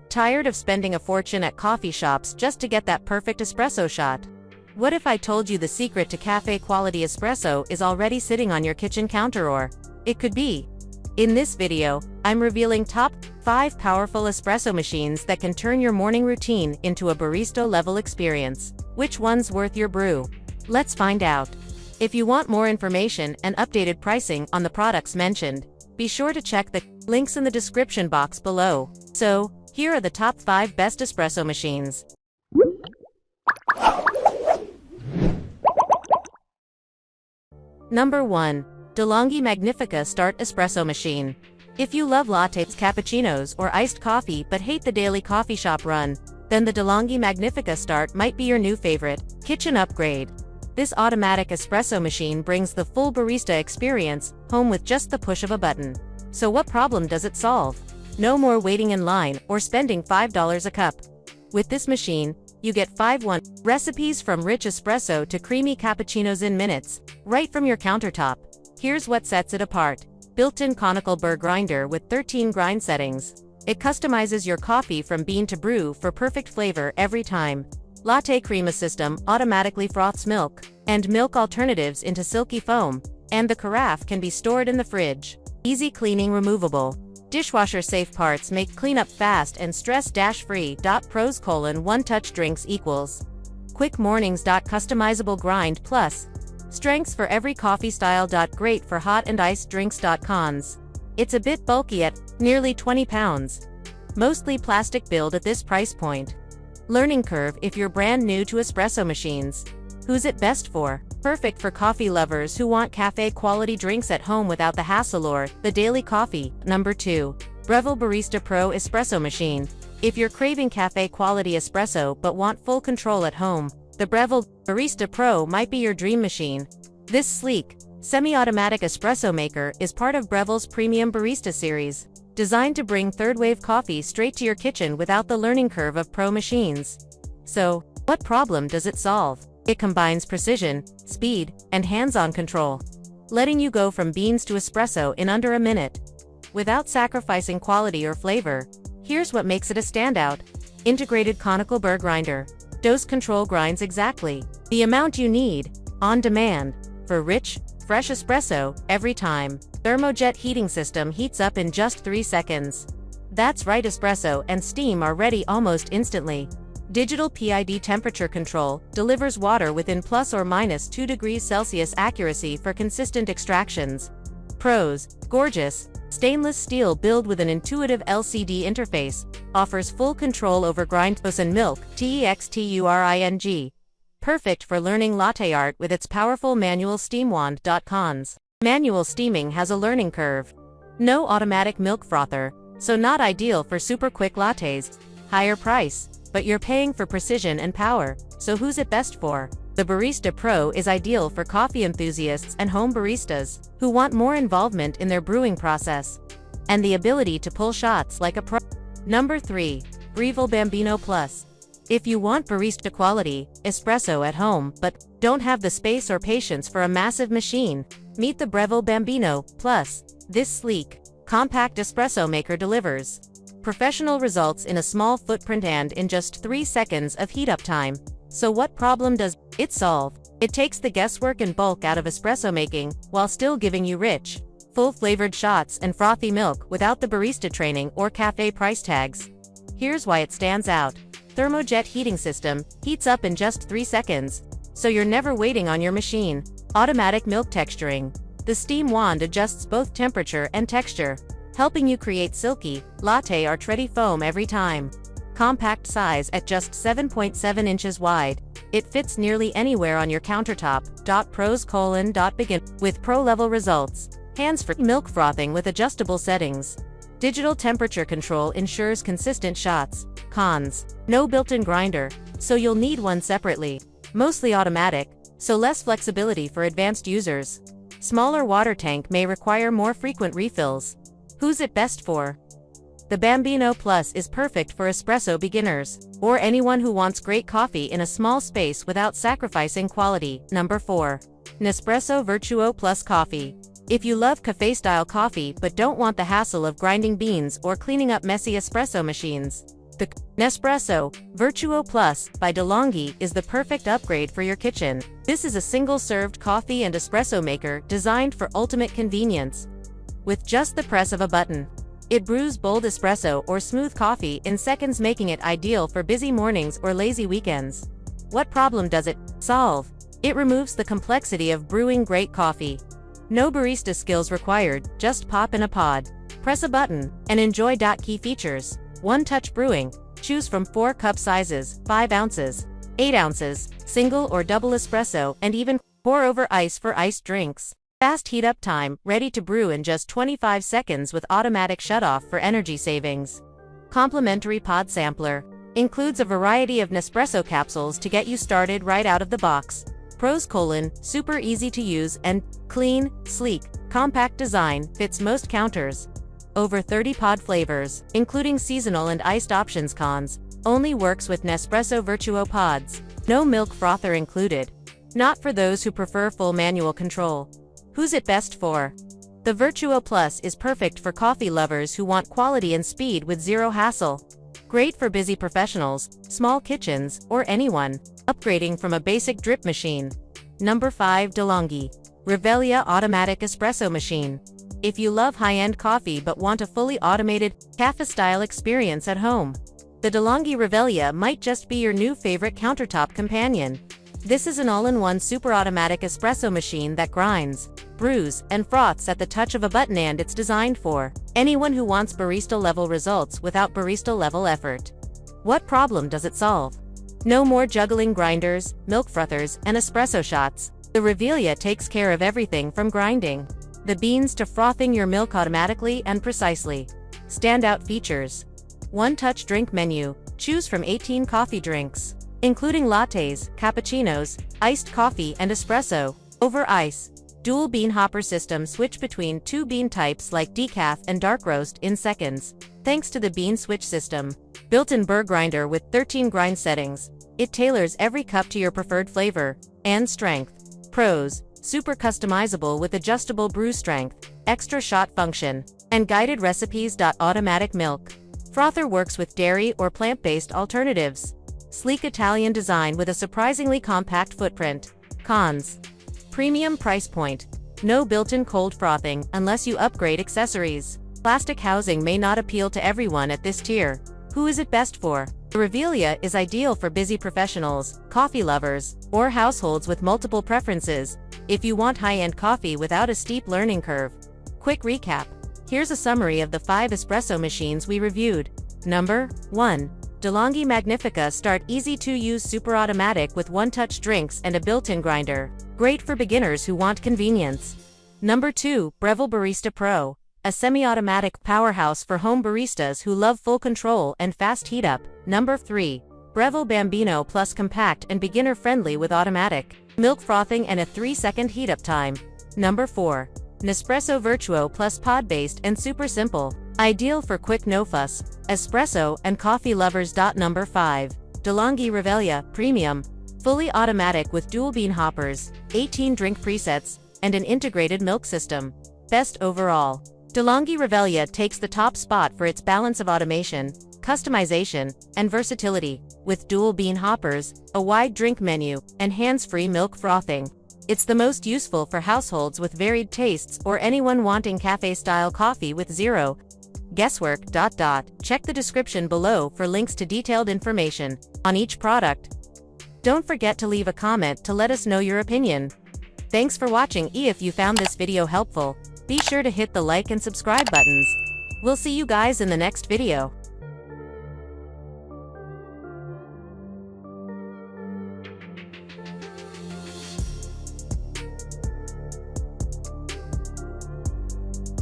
Tired of spending a fortune at coffee shops just to get that perfect espresso shot? What if I told you the secret to cafe-quality espresso is already sitting on your kitchen counter? Or it could be. In this video, I'm revealing top 5 powerful espresso machines that can turn your morning routine into a barista-level experience. Which one's worth your brew? Let's find out. If you want more information and updated pricing on the products mentioned, be sure to check the links in the description box below. So, here are the top 5 best espresso machines. Number 1. DeLonghi Magnifica Start Espresso Machine. If you love lattes, cappuccinos, or iced coffee but hate the daily coffee shop run, then the DeLonghi Magnifica Start might be your new favorite kitchen upgrade. This automatic espresso machine brings the full barista experience home with just the push of a button. So what problem does it solve? No more waiting in line or spending $5 a cup. With this machine, you get 5 recipes from rich espresso to creamy cappuccinos in minutes, right from your countertop. Here's what sets it apart. Built-in conical burr grinder with 13 grind settings. It customizes your coffee from bean to brew for perfect flavor every time. Latte crema system automatically froths milk and milk alternatives into silky foam, and the carafe can be stored in the fridge. Easy cleaning, removable. Dishwasher safe parts make cleanup fast and stress-free. Pros: one-touch drinks equals quick mornings. Customizable grind plus strengths for every coffee style. Great for hot and iced drinks. Cons: it's a bit bulky at nearly 20 pounds. Mostly plastic build at this price point. Learning curve if you're brand new to espresso machines. Who's it best for? Perfect for coffee lovers who want cafe-quality drinks at home without the hassle or the daily coffee. Number 2. Breville Barista Pro Espresso Machine. If you're craving cafe-quality espresso but want full control at home, the Breville Barista Pro might be your dream machine. This sleek, semi-automatic espresso maker is part of Breville's premium barista series, designed to bring third-wave coffee straight to your kitchen without the learning curve of pro machines. So, what problem does it solve? It combines precision, speed, and hands-on control, letting you go from beans to espresso in under a minute, without sacrificing quality or flavor. Here's what makes it a standout. Integrated conical burr grinder. Dose control grinds exactly the amount you need, on demand, for rich, fresh espresso, every time. Thermojet heating system heats up in just 3 seconds. That's right, espresso and steam are ready almost instantly. Digital PID temperature control delivers water within plus or minus 2 degrees Celsius accuracy for consistent extractions. Pros: gorgeous, stainless steel build with an intuitive LCD interface, offers full control over grind and milk, texturing. Perfect for learning latte art with its powerful manual steam wand. Cons: manual steaming has a learning curve. No automatic milk frother, so not ideal for super quick lattes. Higher price, but you're paying for precision and power, so who's it best for? The Barista Pro is ideal for coffee enthusiasts and home baristas who want more involvement in their brewing process and the ability to pull shots like a pro. Number 3. Breville Bambino Plus. If you want barista quality espresso at home but don't have the space or patience for a massive machine, meet the Breville Bambino Plus. This sleek, compact espresso maker delivers professional results in a small footprint and in just 3 seconds of heat-up time. So what problem does it solve? It takes the guesswork and bulk out of espresso making, while still giving you rich, full-flavored shots and frothy milk without the barista training or cafe price tags. Here's why it stands out. Thermojet heating system heats up in just 3 seconds, so you're never waiting on your machine. Automatic milk texturing. The steam wand adjusts both temperature and texture, helping you create silky, latte art-ready foam every time. Compact size at just 7.7 inches wide, it fits nearly anywhere on your countertop. Pros: begin with pro-level results. Hands-free milk frothing with adjustable settings. Digital temperature control ensures consistent shots. Cons: no built-in grinder, so you'll need one separately. Mostly automatic, so less flexibility for advanced users. Smaller water tank may require more frequent refills. Who's it best for? The Bambino Plus is perfect for espresso beginners, or anyone who wants great coffee in a small space without sacrificing quality. Number 4. Nespresso Virtuo Plus Coffee. If you love cafe-style coffee but don't want the hassle of grinding beans or cleaning up messy espresso machines, the Nespresso Virtuo Plus by DeLonghi is the perfect upgrade for your kitchen. This is a single-served coffee and espresso maker designed for ultimate convenience. With just the press of a button, it brews bold espresso or smooth coffee in seconds, making it ideal for busy mornings or lazy weekends. What problem does it solve? It removes the complexity of brewing great coffee. No barista skills required, just pop in a pod, press a button, and enjoy. Key features: one-touch brewing. Choose from 4 cup sizes, 5 ounces, 8 ounces, single or double espresso, and even pour over ice for iced drinks. Fast heat up time, ready to brew in just 25 seconds with automatic shutoff for energy savings. Complimentary pod sampler. Includes a variety of Nespresso capsules to get you started right out of the box. Pros: super easy to use and clean, sleek, compact design, fits most counters. Over 30 pod flavors, including seasonal and iced options. Cons: only works with Nespresso Virtuo pods. No milk frother included. Not for those who prefer full manual control. Who's it best for? The Virtuo Plus is perfect for coffee lovers who want quality and speed with zero hassle. Great for busy professionals, small kitchens, or anyone upgrading from a basic drip machine. Number 5. DeLonghi Revelia Automatic Espresso Machine. If you love high-end coffee but want a fully automated, cafe-style experience at home, the DeLonghi Revelia might just be your new favorite countertop companion. This is an all-in-one super automatic espresso machine that grinds, brews, and froths at the touch of a button, and it's designed for anyone who wants barista-level results without barista-level effort. What problem does it solve? No more juggling grinders, milk frothers, and espresso shots. The Revelia takes care of everything from grinding the beans to frothing your milk automatically and precisely. Standout features: one-touch drink menu. Choose from 18 coffee drinks, including lattes, cappuccinos, iced coffee, and espresso over ice. Dual bean hopper system. Switch between 2 bean types like decaf and dark roast in seconds, thanks to the bean switch system. Built-in burr grinder with 13 grind settings. It tailors every cup to your preferred flavor and strength. Pros: super customizable with adjustable brew strength, extra shot function, and guided recipes. Automatic milk frother works with dairy or plant-based alternatives. Sleek Italian design with a surprisingly compact footprint. Cons: premium price point. No built-in cold frothing unless you upgrade accessories. Plastic housing may not appeal to everyone at this tier. Who is it best for? The Revelia is ideal for busy professionals, coffee lovers, or households with multiple preferences. If you want high-end coffee without a steep learning curve. Quick recap. Here's a summary of the 5 espresso machines we reviewed. Number 1. DeLonghi Magnifica Start. Easy to use, super automatic with one-touch drinks and a built-in grinder. Great for beginners who want convenience. Number 2. Breville Barista Pro. A semi-automatic powerhouse for home baristas who love full control and fast heat up. Number 3. Breville Bambino Plus, compact and beginner-friendly with automatic milk frothing and a 3-second heat up time. Number 4. Nespresso Virtuo Plus, pod-based and super simple. Ideal for quick, no-fuss espresso and coffee lovers. Number 5. DeLonghi Revelia Premium. Fully automatic with dual bean hoppers, 18 drink presets, and an integrated milk system. Best overall. DeLonghi Revelia takes the top spot for its balance of automation, customization, and versatility. With dual bean hoppers, a wide drink menu, and hands-free milk frothing, it's the most useful for households with varied tastes or anyone wanting cafe-style coffee with zero guesswork. Check the description below for links to detailed information on each product. Don't forget to leave a comment to let us know your opinion. Thanks for watching. If you found this video helpful, be sure to hit the like and subscribe buttons. We'll see you guys in the next video.